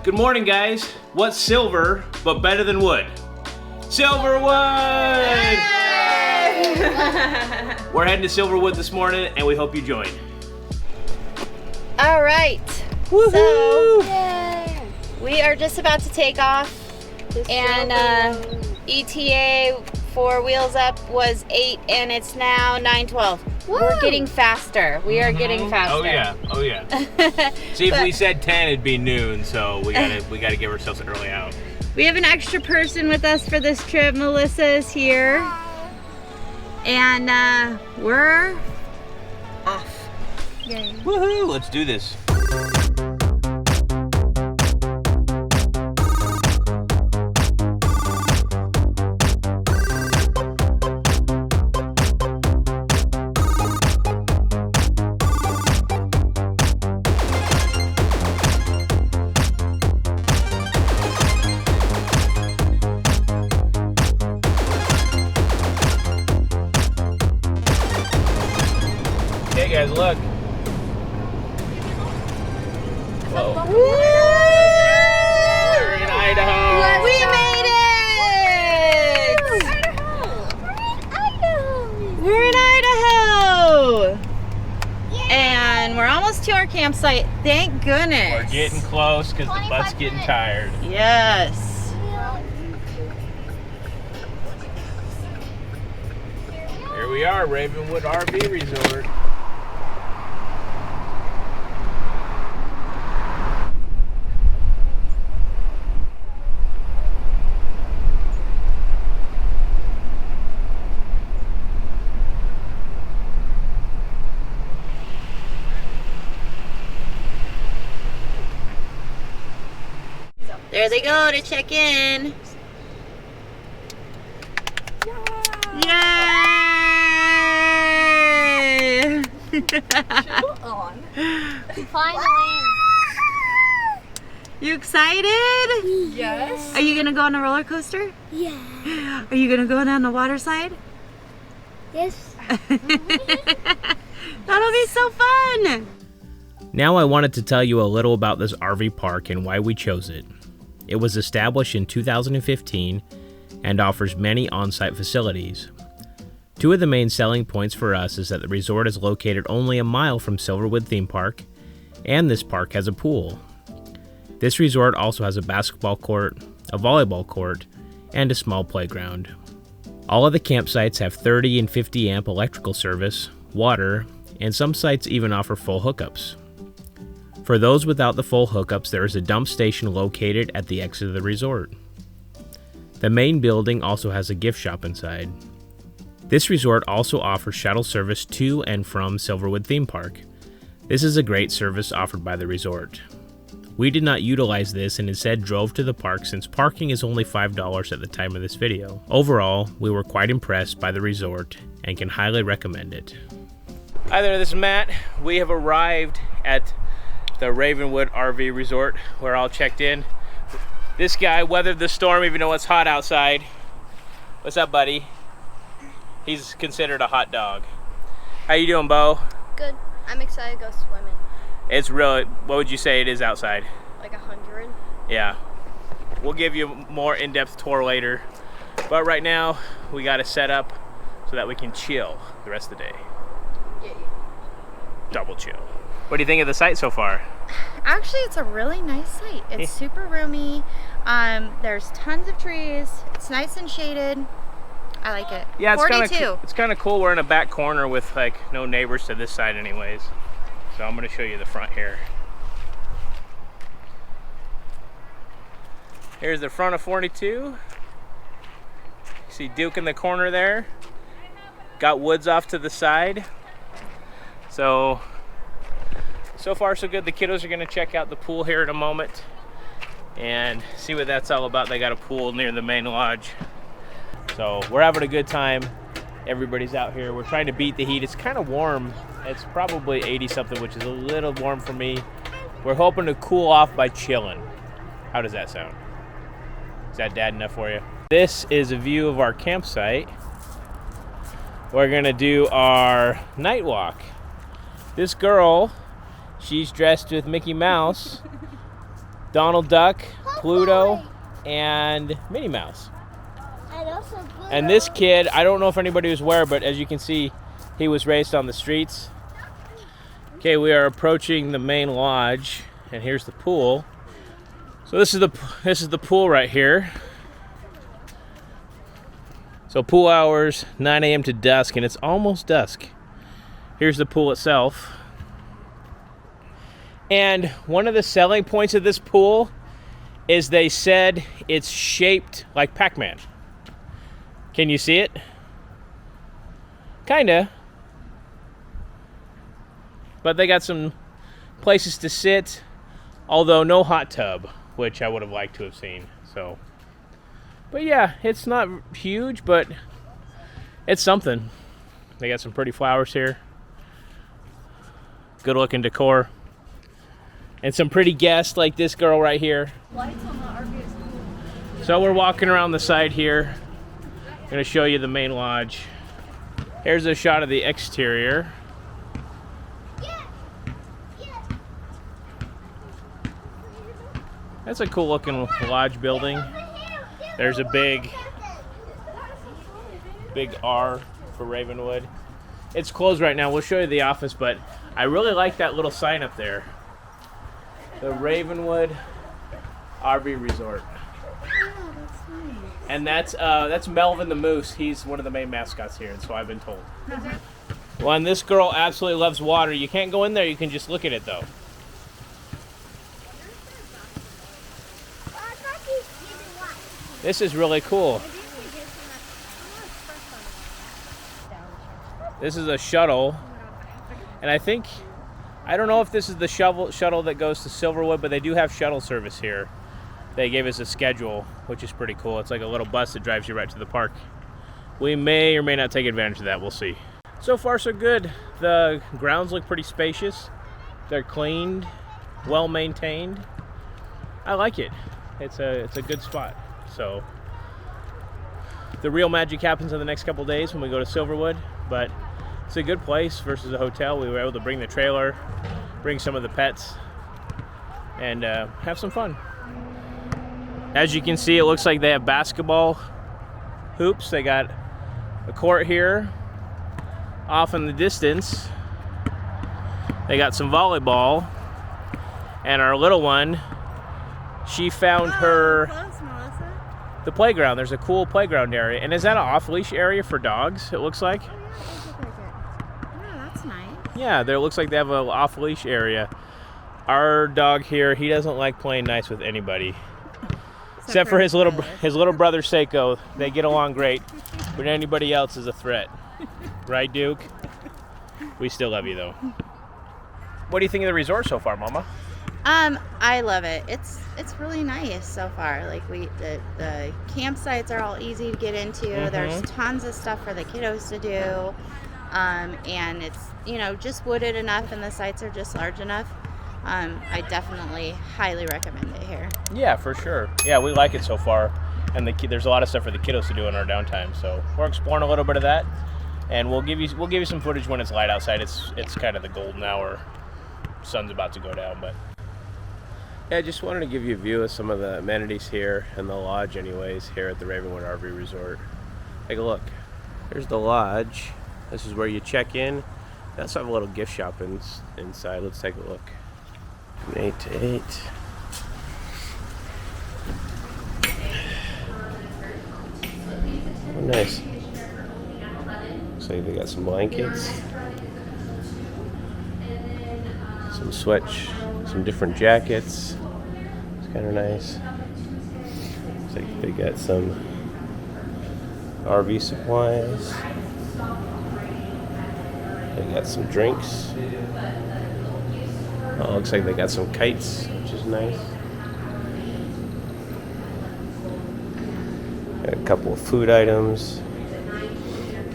Good morning, guys. What's silver but better than wood? Silverwood! We're heading to Silverwood this morning and we hope you join. All right. Woohoo! So we are just about to take off, and ETA for Wheels Up was 8 and it's now 9:12. We're getting faster. We are getting faster. Oh yeah, oh yeah. See, if we said 10, it'd be noon, so we gotta give ourselves an early out. We have an extra person with us for this trip. Melissa is here, and we're off. Yay. Woohoo! Let's do this. Hey guys, look. Whoa. We're in Idaho. We made it! We're in Idaho! And we're almost to our campsite. Thank goodness. We're getting close because the butt's getting tired. Yes. Here we are, Ravenwood RV Resort. There they go to check in. Yay! On. Finally. You excited? Yes. Are you gonna go on a roller coaster? Yeah. Are you gonna go down the water slide? Yes. That'll be so fun! Now I wanted to tell you a little about this RV park and why we chose it. It was established in 2015 and offers many on-site facilities. Two of the main selling points for us is that the resort is located only a mile from Silverwood Theme Park, and this park has a pool. This resort also has a basketball court, a volleyball court, and a small playground. All of the campsites have 30 and 50 amp electrical service, water, and some sites even offer full hookups. For those without the full hookups, there is a dump station located at the exit of the resort. The main building also has a gift shop inside. This resort also offers shuttle service to and from Silverwood Theme Park. This is a great service offered by the resort. We did not utilize this and instead drove to the park since parking is only $5 at the time of this video. Overall, we were quite impressed by the resort and can highly recommend it. Hi there, this is Matt. We have arrived at the Ravenwood RV Resort. We're all checked in. This guy weathered the storm even though it's hot outside. What's up, buddy? He's considered a hot dog. How you doing, Bo? Good. I'm excited to go swimming. It's really, what would you say it is outside? Like 100. Yeah. We'll give you a more in-depth tour later. But right now, we got to set up so that we can chill the rest of the day. Yeah. Double chill. What do you think of the site so far? Actually, it's a really nice site. It's super roomy. There's tons of trees. It's nice and shaded. I like it. Yeah, it's 42. It's kind of cool. We're in a back corner with like no neighbors to this side anyways. So I'm going to show you the front here. Here's the front of 42. See Duke in the corner there. Got woods off to the side. So far so good. The kiddos are going to check out the pool here in a moment and see what that's all about. They got a pool near the main lodge. So we're having a good time. Everybody's out here. We're trying to beat the heat. It's kind of warm. It's probably 80 something, which is a little warm for me. We're hoping to cool off by chilling. How does that sound? Is that dad enough for you? This is a view of our campsite. We're gonna do our night walk. This girl, she's dressed with Mickey Mouse. Donald Duck, Pluto, and Minnie Mouse. And this kid, I don't know if anybody was aware, but as you can see, he was raised on the streets. Okay, we are approaching the main lodge, and here's the pool. So this is the pool right here. So pool hours, 9 a.m. to dusk, and it's almost dusk. Here's the pool itself. And one of the selling points of this pool is they said it's shaped like Pac-Man. Can you see it? Kinda. But they got some places to sit, although no hot tub, which I would have liked to have seen. So, but yeah, it's not huge, but it's something. They got some pretty flowers here. Good looking decor. And some pretty guests like this girl right here. Lights on the RV is cool. So we're walking around the side here. I'm gonna show you the main lodge. Here's a shot of the exterior. That's a cool looking lodge building. There's a big R for Ravenwood. It's closed right now. We'll show you the office, but I really like that little sign up there. The Ravenwood RV Resort. Oh, that's nice. And that's Melvin the Moose. He's one of the main mascots here, and so I've been told. Well, and this girl absolutely loves water. You can't go in there. You can just look at it, though. This is really cool. This is a shuttle, and I don't know if this is the shuttle that goes to Silverwood, but they do have shuttle service here. They gave us a schedule, which is pretty cool. It's like a little bus that drives you right to the park. We may or may not take advantage of that. We'll see. So far, so good. The grounds look pretty spacious. They're cleaned, well maintained. I like it. It's a good spot. So the real magic happens in the next couple days when we go to Silverwood, but it's a good place versus a hotel. We were able to bring the trailer, bring some of the pets, and have some fun. As you can see, it looks like they have basketball hoops. They got a court here. Off in the distance, they got some volleyball, and our little one, she found the playground. There's a cool playground area. And is that an off-leash area for dogs, it looks like? Oh, that's nice. Yeah, there looks like they have an off-leash area. Our dog here, he doesn't like playing nice with anybody. Except for his little brother Seiko. They get along great, but anybody else is a threat. Right, Duke? We still love you, though. What do you think of the resort so far, Mama? I love it. It's really nice so far. Like the campsites are all easy to get into. Mm-hmm. There's tons of stuff for the kiddos to do. And it's, just wooded enough and the sites are just large enough. I definitely highly recommend it here. Yeah, for sure. Yeah, we like it so far. And there's a lot of stuff for the kiddos to do in our downtime. So we're exploring a little bit of that. And we'll give you some footage when it's light outside. It's kind of the golden hour. Sun's about to go down, but yeah, I just wanted to give you a view of some of the amenities here and the lodge anyways here at the Ravenwood RV Resort. Take a look. Here's the lodge. This is where you check in. They also have a little gift shop inside. Let's take a look. From 8 to 8. Oh, nice. Looks like they got some blankets, some some different jackets. It's kind of nice. Looks like they got some RV supplies. They got some drinks. Oh, looks like they got some kites, which is nice. Got a couple of food items.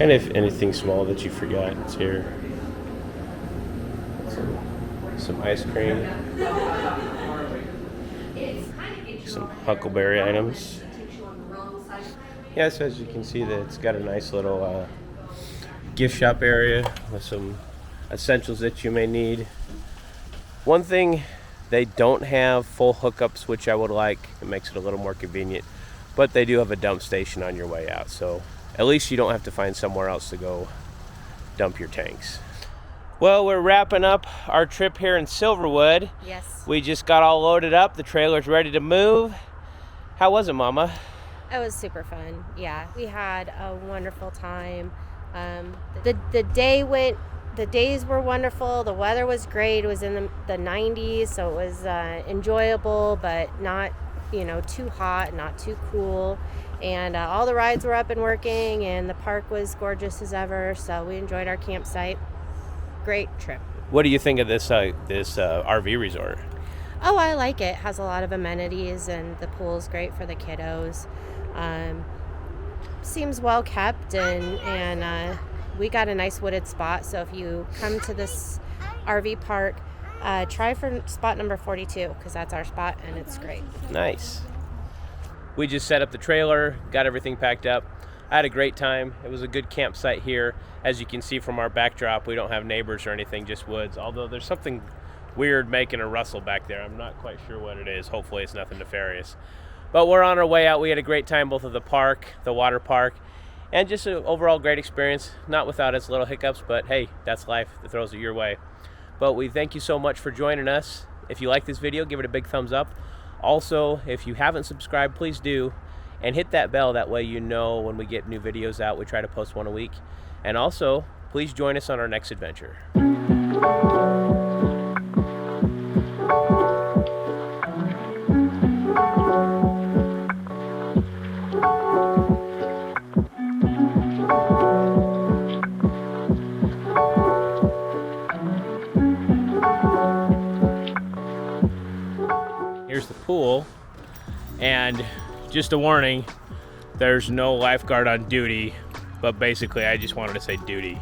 And if anything small that you forgot, it's here. Some ice cream. Some huckleberry items. Yes, as you can see, that it's got a nice little gift shop area with some essentials that you may need. One thing They don't have full hookups, which I would like. It makes it a little more convenient. But they do have a dump station on your way out, so at least you don't have to find somewhere else to go dump your tanks. Well, we're wrapping up our trip here in Silverwood. Yes. We just got all loaded up. The trailer's ready to move. How was it, Mama? It was super fun. Yeah, we had a wonderful time. The days were wonderful. The weather was great. It was in the 90s, so it was enjoyable, but not, too hot, not too cool. And all the rides were up and working, and the park was gorgeous as ever. So we enjoyed our campsite. Great trip. What do you think of this RV resort? Oh, I like it. It has a lot of amenities, and the pool's great for the kiddos. Seems well kept, and we got a nice wooded spot. So if you come to this RV park, try for spot number 42, because that's our spot, and it's great. Nice. We just set up the trailer, got everything packed up. I had a great time. It was a good campsite here. As you can see from our backdrop, we don't have neighbors or anything, just woods. Although there's something weird making a rustle back there. I'm not quite sure what it is. Hopefully it's nothing nefarious. But we're on our way out. We had a great time, both at the park, the water park, and just an overall great experience. Not without its little hiccups, but hey, that's life that throws it your way. But we thank you so much for joining us. If you like this video, give it a big thumbs up. Also, if you haven't subscribed, please do. And hit that bell, that way you know when we get new videos out. We try to post one a week. And also, please join us on our next adventure. Here's the pool, and just a warning, there's no lifeguard on duty, but basically I just wanted to say duty.